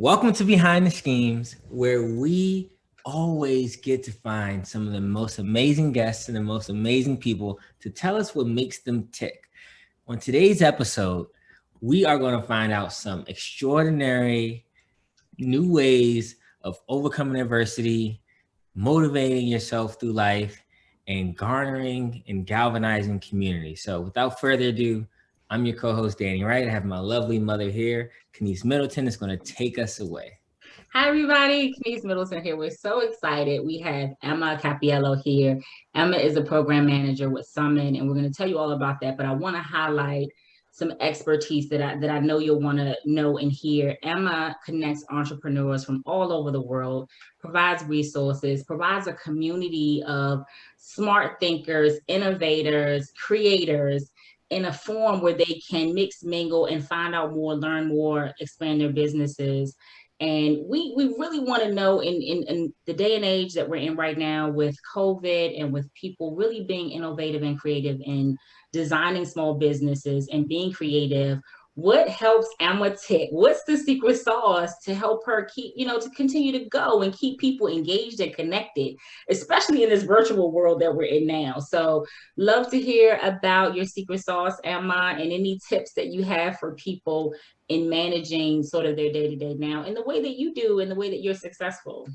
Welcome to Behind the Schemes, where we always get to find some of the most amazing guests and the most amazing people to tell us what makes them tick. On today's episode, we are going to find out some extraordinary new ways of overcoming adversity, motivating yourself through life, and garnering and galvanizing community. So without further ado, I'm your co-host, Danny Wright. I have my lovely mother here, Kenice Middleton, is going to take us away. Hi, everybody. Kenice Middleton here. We're so excited. We have Emma Cappiello here. Emma is a program manager with Summon, and we're going to tell you all about that. But I want to highlight some expertise that I know you'll want to know and hear. Emma connects entrepreneurs from all over the world, provides resources, provides a community of smart thinkers, innovators, creators, in a form where they can mix, mingle, and find out more, learn more, expand their businesses. And we really want to know in the day and age that we're in right now with COVID and with people really being innovative and creative in designing small businesses and being creative, what helps Emma tick? What's the secret sauce to help her keep, to continue to go and keep people engaged and connected, especially in this virtual world that we're in now? So love to hear about your secret sauce, Emma, and any tips that you have for people in managing sort of their day-to-day now in the way that you do, in the way that you're successful.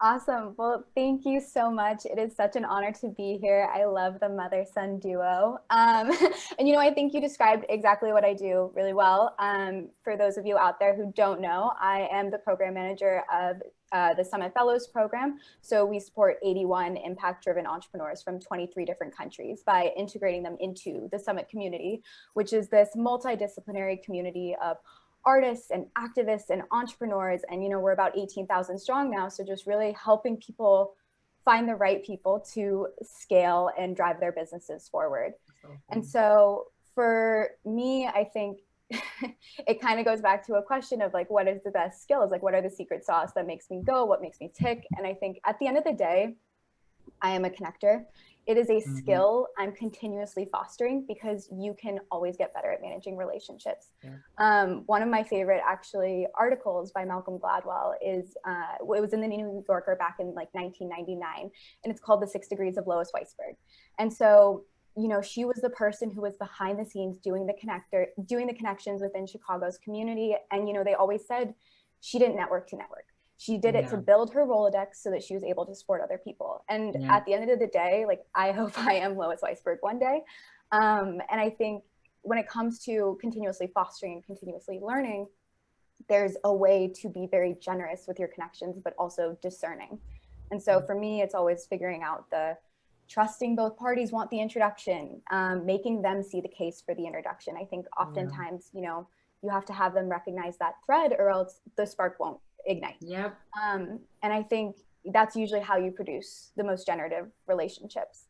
Awesome. Well, thank you so much. It is such an honor to be here. I love the mother-son duo. And, I think you described exactly what I do really well. For those of you out there who don't know, I am the program manager of the Summit Fellows program. So we support 81 impact-driven entrepreneurs from 23 different countries by integrating them into the Summit community, which is this multidisciplinary community of artists and activists and entrepreneurs. And, we're about 18,000 strong now. So just really helping people find the right people to scale and drive their businesses forward. And so for me, I think it kind of goes back to a question of like, what is the best skills? Like, what are the secret sauce that makes me go? What makes me tick? And I think at the end of the day, I am a connector. It is a skill I'm continuously fostering because you can always get better at managing relationships. Yeah. One of my favorite actually articles by Malcolm Gladwell is, it was in the New Yorker back in like 1999, and it's called The 6 Degrees of Lois Weisberg. And so, she was the person who was behind the scenes doing the connections within Chicago's community. And, they always said she didn't network to network. She did it to build her Rolodex so that she was able to support other people. And at the end of the day, like, I hope I am Lois Weisberg one day. And I think when it comes to continuously fostering and continuously learning, there's a way to be very generous with your connections, but also discerning. And so for me, it's always figuring out the trusting both parties want the introduction, making them see the case for the introduction. I think oftentimes, you have to have them recognize that thread or else the spark won't ignite. Yep. And I think that's usually how you produce the most generative relationships.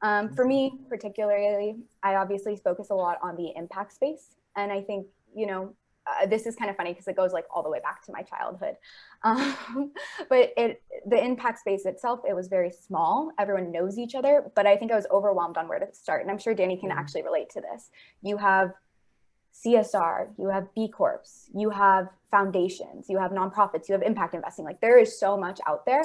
For me, particularly, I obviously focus a lot on the impact space. And I think, this is kind of funny because it goes like all the way back to my childhood. But the impact space itself, it was very small. Everyone knows each other, but I think I was overwhelmed on where to start. And I'm sure Danny can actually relate to this. You have CSR, you have B Corps, you have foundations, you have nonprofits, you have impact investing. Like, there is so much out there.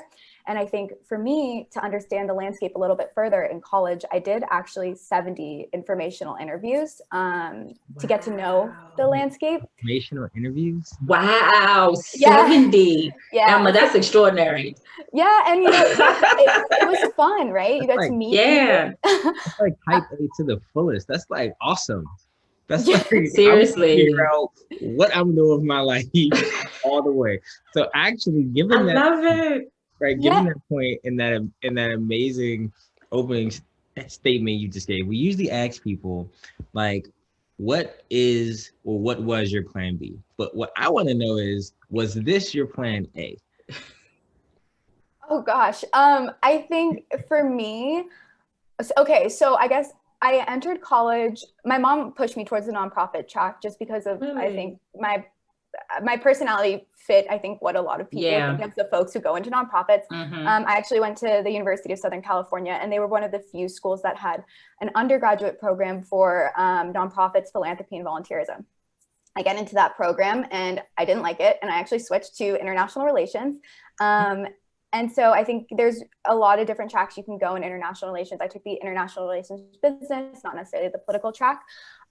And I think for me to understand the landscape a little bit further in college, I did actually 70 informational interviews to get to know the landscape. Informational interviews? Wow, 70. Yeah. Emma, that's extraordinary. Yeah, and it was fun, right? You got to meet people. It's like type A to the fullest. That's like awesome. That's like, seriously, figure out what I'm doing with my life all the way. So actually, given that point in that amazing opening statement you just gave, we usually ask people like, what is or what was your plan B? But what I want to know is, was this your plan A? Oh gosh, I think for me, okay, so I guess I entered college. My mom pushed me towards the nonprofit track just because of, I think, my personality fit, I think, what a lot of people think of the folks who go into nonprofits. I actually went to the University of Southern California, and they were one of the few schools that had an undergraduate program for nonprofits, philanthropy, and volunteerism. I get into that program and I didn't like it. And I actually switched to international relations. And so I think there's a lot of different tracks you can go in international relations. I took the international relations business, not necessarily the political track.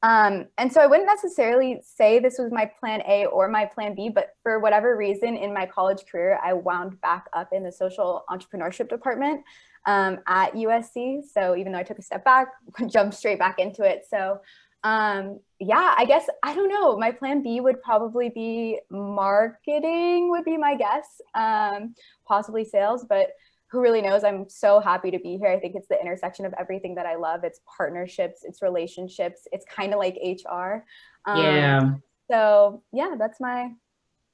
And so I wouldn't necessarily say this was my plan A or my plan B, but for whatever reason in my college career, I wound back up in the social entrepreneurship department at USC. So even though I took a step back, jumped straight back into it. So yeah, I guess, I don't know. My plan B would probably be marketing would be my guess, possibly sales, but who really knows? I'm so happy to be here. I think it's the intersection of everything that I love. It's partnerships, it's relationships. It's kind of like HR. Yeah. So yeah, it's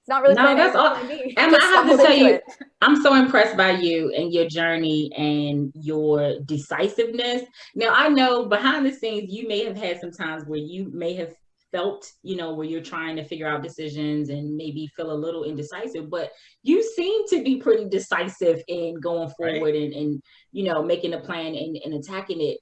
not really No, that's all. Emma, I have to tell you, I'm so impressed by you and your journey and your decisiveness. Now, I know behind the scenes, you may have had some times where you may have felt, where you're trying to figure out decisions and maybe feel a little indecisive, but you seem to be pretty decisive in going forward, right? and making a plan and attacking it.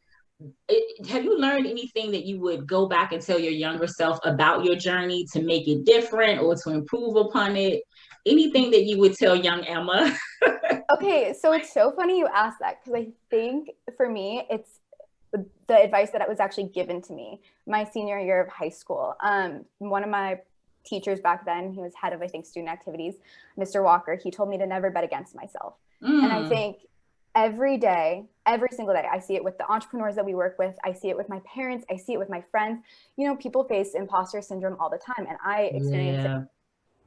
Have you learned anything that you would go back and tell your younger self about your journey to make it different or to improve upon it? Anything that you would tell young Emma? Okay, so it's so funny you asked that, because I think for me, it's the advice that was actually given to me my senior year of high school. One of my teachers back then, he was head of, I think, student activities, Mr. Walker, he told me to never bet against myself. And I think every day, every single day, I see it with the entrepreneurs that we work with. I see it with my parents. I see it with my friends. People face imposter syndrome all the time, and I experience it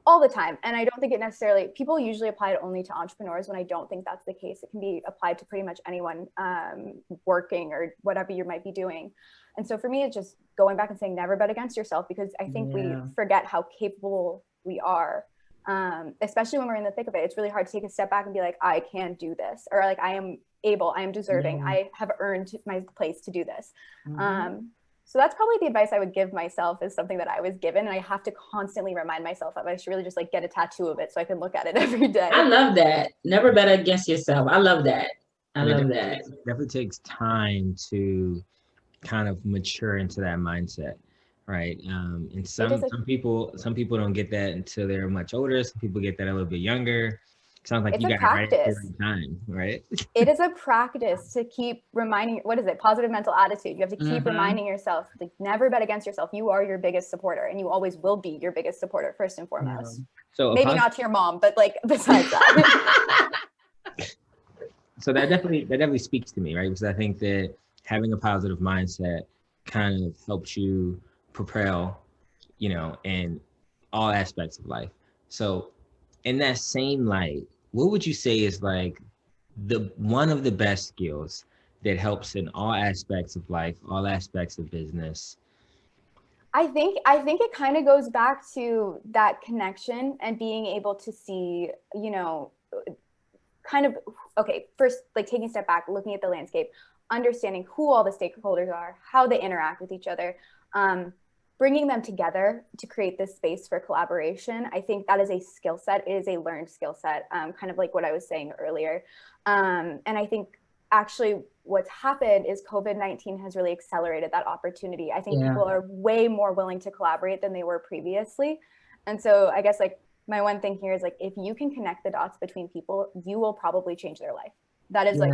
all the time. And I don't think it necessarily, people usually apply it only to entrepreneurs, when I don't think that's the case. It can be applied to pretty much anyone working or whatever you might be doing. And so for me, it's just going back and saying, never bet against yourself, because I think we forget how capable we are. Especially when we're in the thick of it. It's really hard to take a step back and be like, I can do this, or like, I am able, I am deserving, I have earned my place to do this. So that's probably the advice I would give myself, is something that I was given, and I have to constantly remind myself of. I should really just like get a tattoo of it so I can look at it every day. I love that. Never bet against yourself. I love that. I love that. It definitely takes time to kind of mature into that mindset. Right. And some people don't get that until they're much older. Some people get that a little bit younger. Sounds like you got it right at the right time, right? It is a practice to keep reminding, what is it? Positive mental attitude. You have to keep reminding yourself, like, never bet against yourself. You are your biggest supporter, and you always will be your biggest supporter, first and foremost. So maybe not to your mom, but like besides that. So that definitely speaks to me, right? Because I think that having a positive mindset kind of helps you propel, in all aspects of life. So in that same light, what would you say is like one of the best skills that helps in all aspects of life, all aspects of business? I think it kind of goes back to that connection and being able to see, kind of, okay, first, like taking a step back, looking at the landscape, understanding who all the stakeholders are, how they interact with each other, bringing them together to create this space for collaboration. I think that is a skill set. It is a learned skill set, kind of like what I was saying earlier. And I think actually what's happened is COVID-19 has really accelerated that opportunity. I think people are way more willing to collaborate than they were previously. And so I guess like my one thing here is like, if you can connect the dots between people, you will probably change their life. That is like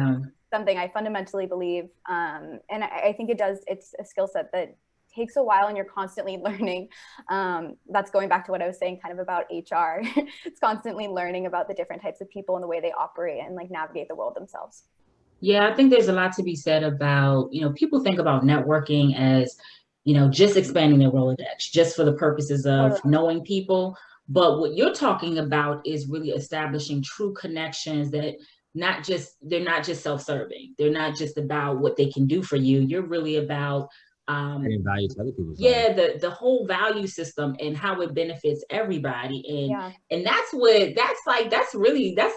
something I fundamentally believe. And I think it's a skill set that takes a while, and you're constantly learning. That's going back to what I was saying kind of about HR. It's constantly learning about the different types of people and the way they operate and like navigate the world themselves. Yeah, I think there's a lot to be said about, people think about networking as, just expanding their Rolodex, just for the purposes of knowing people. But what you're talking about is really establishing true connections that they're not just self-serving. They're not just about what they can do for you. You're really about adding value to other people's lives. The whole value system and how it benefits everybody. And that's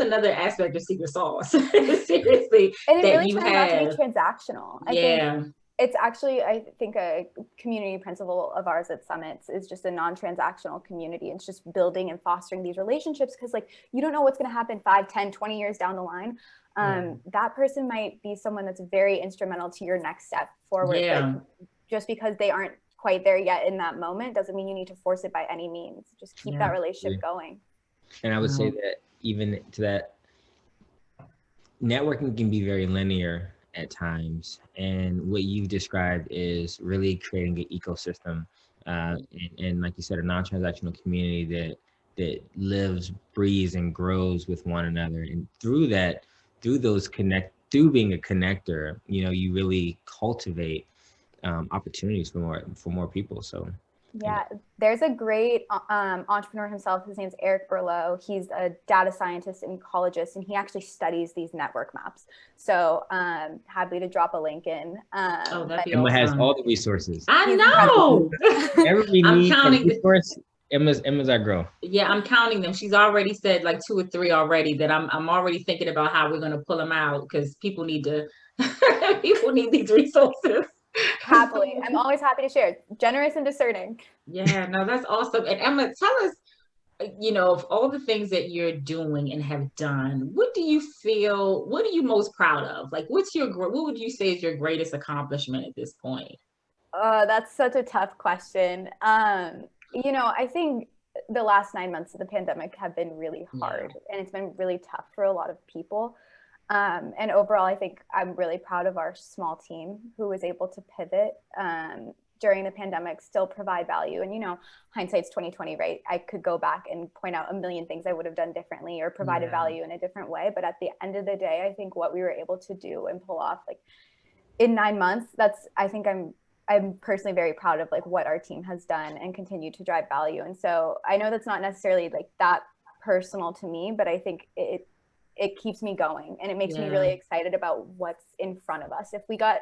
another aspect of secret sauce. Seriously. And it really turned out to be transactional. I think it's actually, I think a community principle of ours at Summits is just a non-transactional community. It's just building and fostering these relationships, because like, you don't know what's going to happen 5, 10, 20 years down the line. That person might be someone that's very instrumental to your next step forward. But just because they aren't quite there yet in that moment doesn't mean you need to force it by any means. Just keep that relationship going. And I would say that even to that, networking can be very linear at times. And what you've described is really creating an ecosystem. And like you said, a non-transactional community that lives, breathes, and grows with one another. And through that, through being a connector, you really cultivate opportunities for more people. So yeah, there's a great entrepreneur himself. His name's Eric Berlow. He's a data scientist and ecologist, and he actually studies these network maps. So happy to drop a link in. That'd be Emma awesome. has all the resources. I know. Whenever we need a resource, Emma's our girl. Yeah, I'm counting them. She's already said like 2 or 3 already that I'm already thinking about how we're gonna pull them out because people need these resources. Happily. I'm always happy to share. Generous and discerning. Yeah, no, that's awesome. And Emma, tell us, of all the things that you're doing and have done, what are you most proud of? Like, what would you say is your greatest accomplishment at this point? That's such a tough question. I think the last 9 months of the pandemic have been really hard, and it's been really tough for a lot of people. And overall, I think I'm really proud of our small team who was able to pivot during the pandemic, still provide value. And, hindsight's 2020, right? I could go back and point out a million things I would have done differently or provided value in a different way. But at the end of the day, I think what we were able to do and pull off, like in 9 months, I'm personally very proud of like what our team has done and continue to drive value. And so I know that's not necessarily like that personal to me, but I think it keeps me going, and it makes me really excited about what's in front of us. If we got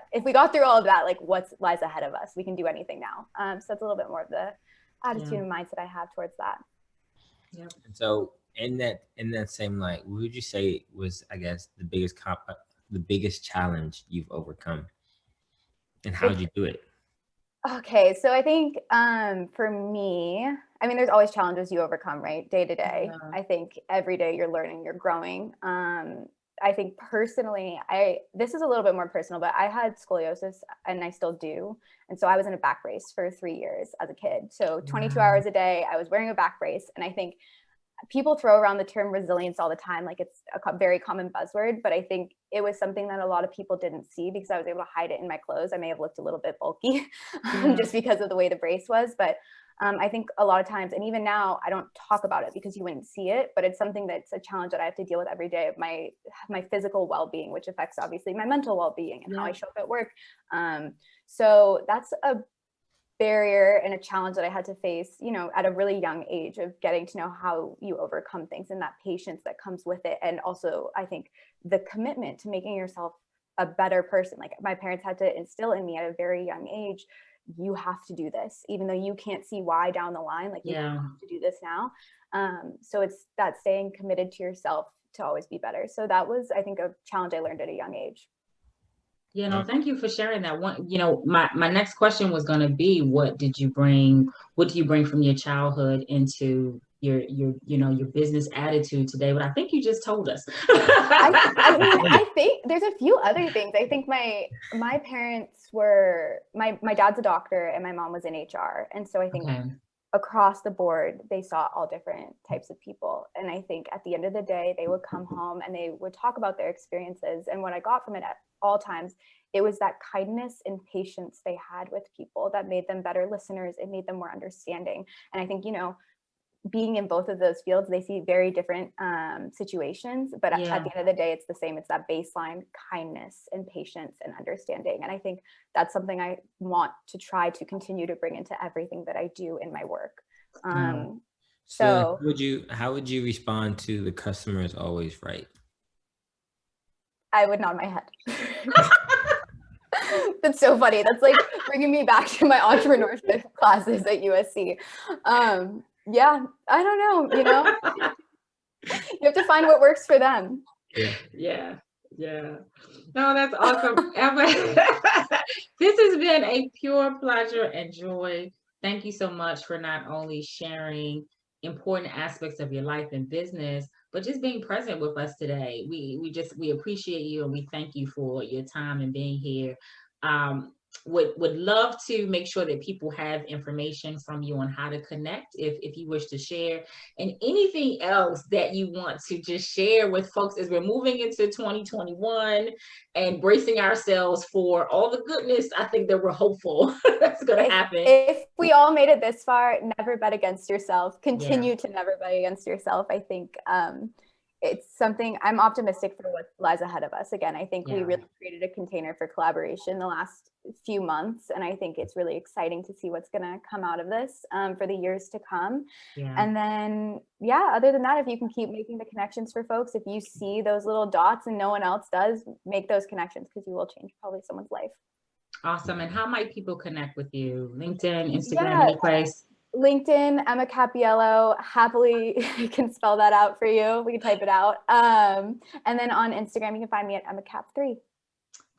through all of that, like what lies ahead of us, we can do anything now. So that's a little bit more of the attitude and mindset I have towards that. Yeah. And so in that same light, what would you say was, I guess, the biggest challenge you've overcome, and how did you do it? Okay, so I think for me, I mean, there's always challenges you overcome, right? Day to day. I think every day you're learning, you're growing. I think personally, this is a little bit more personal, but I had scoliosis and I still do. And so I was in a back brace for 3 years as a kid. So 22 hours a day, I was wearing a back brace. And I think people throw around the term resilience all the time, like it's a very common buzzword, but I think it was something that a lot of people didn't see because I was able to hide it in my clothes. I may have looked a little bit bulky just because of the way the brace was, but I think a lot of times, and even now, I don't talk about it because you wouldn't see it, but it's something that's a challenge that I have to deal with every day of my physical well-being, which affects obviously my mental well-being and how I show up at work. So that's a barrier and a challenge that I had to face, at a really young age, of getting to know how you overcome things and that patience that comes with it. And also, I think the commitment to making yourself a better person. Like my parents had to instill in me at a very young age, you have to do this, even though you can't see why down the line, like you have to do this now. So it's that staying committed to yourself to always be better. So that was, I think, a challenge I learned at a young age. Thank you for sharing that. My next question was going to be, what do you bring from your childhood into your business attitude today? But I think you just told us. I think there's a few other things. I think my parents were, my dad's a doctor and my mom was in HR. And so I think across the board, they saw all different types of people. And I think at the end of the day, they would come home and they would talk about their experiences. And what I got from it at all times, it was that kindness and patience they had with people that made them better listeners. It made them more understanding. And I think, being in both of those fields, they see very different situations, but at the end of the day, it's the same. It's that baseline kindness and patience and understanding. And I think that's something I want to try to continue to bring into everything that I do in my work. So how would you respond to the customer is always right? I would nod my head. That's so funny. That's like bringing me back to my entrepreneurship classes at USC. Yeah, I don't know, you have to find what works for them. Yeah. No, that's awesome. Emma, this has been a pure pleasure and joy. Thank you so much for not only sharing important aspects of your life and business, but just being present with us today. We appreciate you, and we thank you for your time and being here. would love to make sure that people have information from you on how to connect if you wish to share, and anything else that you want to just share with folks as we're moving into 2021 and bracing ourselves for all the goodness I think that we're hopeful that's going to happen. If we all made it this far, never bet against yourself. Continue Yeah. to never bet against yourself. I think it's something I'm optimistic for what lies ahead of us. Again, I think we really created a container for collaboration the last few months, and I think it's really exciting to see what's going to come out of this for the years to come. And then, other than that, if you can keep making the connections for folks, if you see those little dots and no one else does, make those connections, because you will change probably someone's life. Awesome. And how might people connect with you? LinkedIn, Instagram, any place? LinkedIn, Emma Cappiello. Happily can spell that out for you. We can type it out. And then on Instagram, you can find me at EmmaCap3.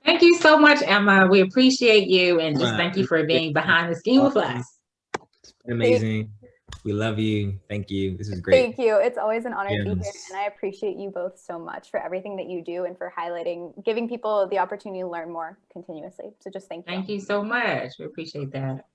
Thank you so much, Emma. We appreciate you, and just thank you for being behind the scheme with us. It's been amazing. We love you. Thank you. This is great. Thank you. It's always an honor to be here, and I appreciate you both so much for everything that you do and for highlighting, giving people the opportunity to learn more continuously. So just thank you. Thank you so much. We appreciate that.